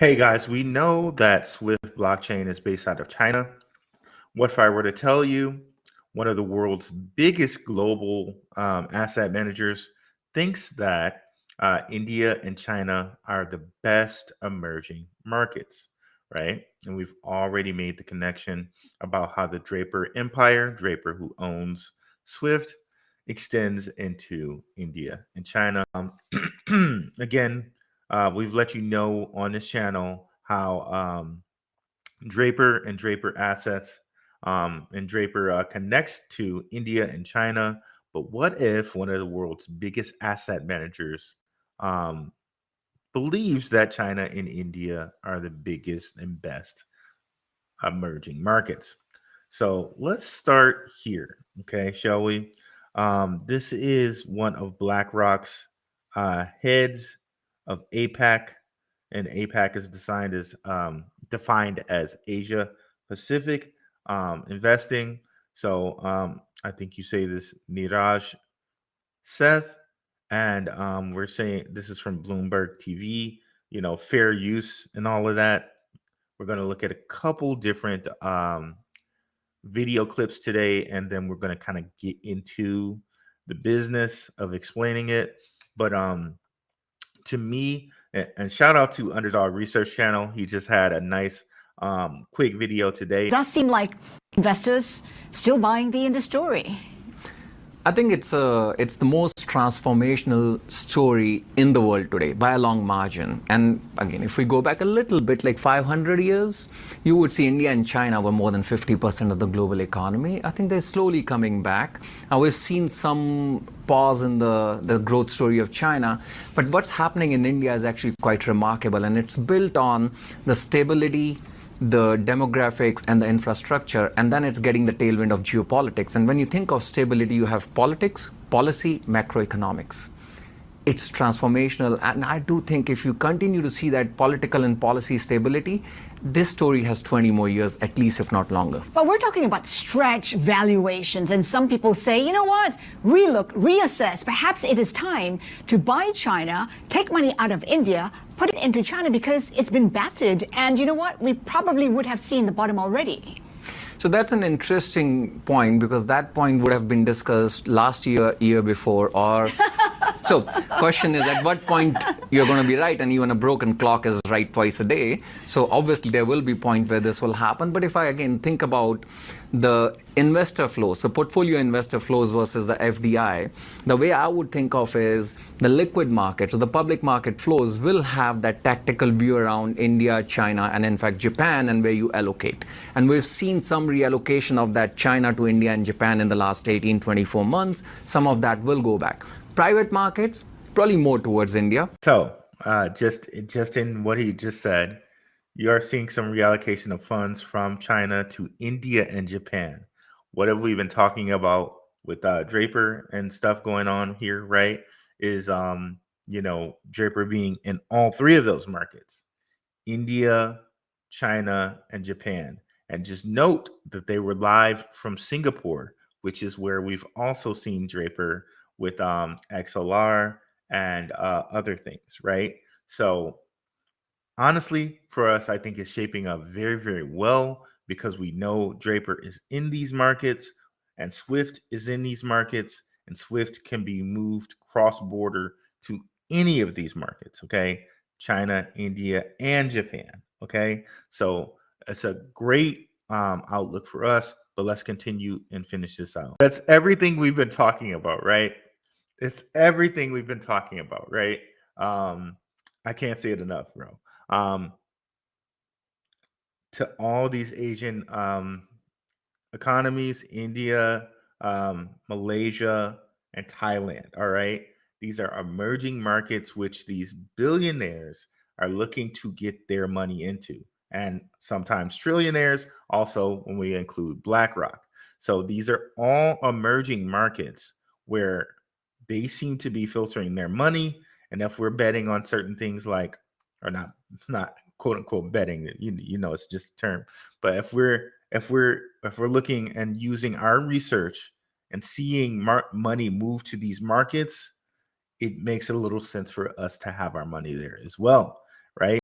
Hey guys, we know that Swift blockchain is based out of China. What if I were to tell you one of the world's biggest global asset managers thinks that India and China are the best emerging markets, right? And we've already made the connection about how the Draper empire, Draper who owns Swift, extends into India and China. Again, we've let you know on this channel how Draper and Draper assets and Draper connects to India and China. But what if one of the world's biggest asset managers um, believes that China and India are the biggest and best emerging markets? So let's start here, okay, shall we? This is one of BlackRock's heads of APAC, and APAC is defined as Asia Pacific investing. So I think you say this, Niraj Seth, and we're saying this is from Bloomberg TV. Fair use and all of that. We're going to look at a couple different video clips today, and then we're going to kind of get into the business of explaining it. But to me, and shout out to Underdog Research Channel, he just had a nice quick video today. It does seem like investors still buying the Indus story. I think it's the most transformational story in the world today by a long margin. And again, if we go back a little bit, like 500 years, you would see India and China were more than 50% of the global economy. I think they're slowly coming back. Now we've seen some pause in the growth story of China, but what's happening in India is actually quite remarkable, and it's built on the stability, the demographics and the infrastructure, and then it's getting the tailwind of geopolitics. And when you think of stability, you have politics, policy, macroeconomics. It's transformational, and I do think if you continue to see that political and policy stability, this story has 20 more years at least, if not longer. But we're talking about stretch valuations, and some people say, you know what, relook, reassess, perhaps it is time to buy China, take money out of India, put it into China because it's been battered, and you know what, we probably would have seen the bottom already. So that's an interesting point, because that point would have been discussed last year before, or so question is, at what point you're going to be right, and even a broken clock is right twice a day. So obviously there will be a point where this will happen. But if I again think about the investor flows, so portfolio investor flows versus the FDI, the way I would think of is the liquid market, so the public market flows will have that tactical view around India, China, and in fact Japan, and where you allocate. And we've seen some reallocation of that China to India and Japan in the last 18-24 months. Some of that will go back. Private markets, probably more towards India. So just in what he just said, you are seeing some reallocation of funds from China to India and Japan. What have we been talking about with Draper and stuff going on here, right? Is Draper being in all three of those markets, India, China, and Japan. And just note that they were live from Singapore, which is where we've also seen Draper with XLR and other things, right? So honestly, for us, I think it's shaping up very, very well, because we know Draper is in these markets and Swift is in these markets, and Swift can be moved cross-border to any of these markets, okay? China, India, and Japan, okay? So it's a great outlook for us, but let's continue and finish this out. That's everything we've been talking about, right? It's everything we've been talking about, right? I can't say it enough, bro. To all these Asian economies, India, Malaysia, and Thailand, all right? These are emerging markets which these billionaires are looking to get their money into, and sometimes trillionaires also when we include BlackRock. So these are all emerging markets where they seem to be filtering their money. And if we're betting on certain things like, or not quote unquote betting, it's just a term, but if we're looking and using our research and seeing money move to these markets, it makes a little sense for us to have our money there as well, right?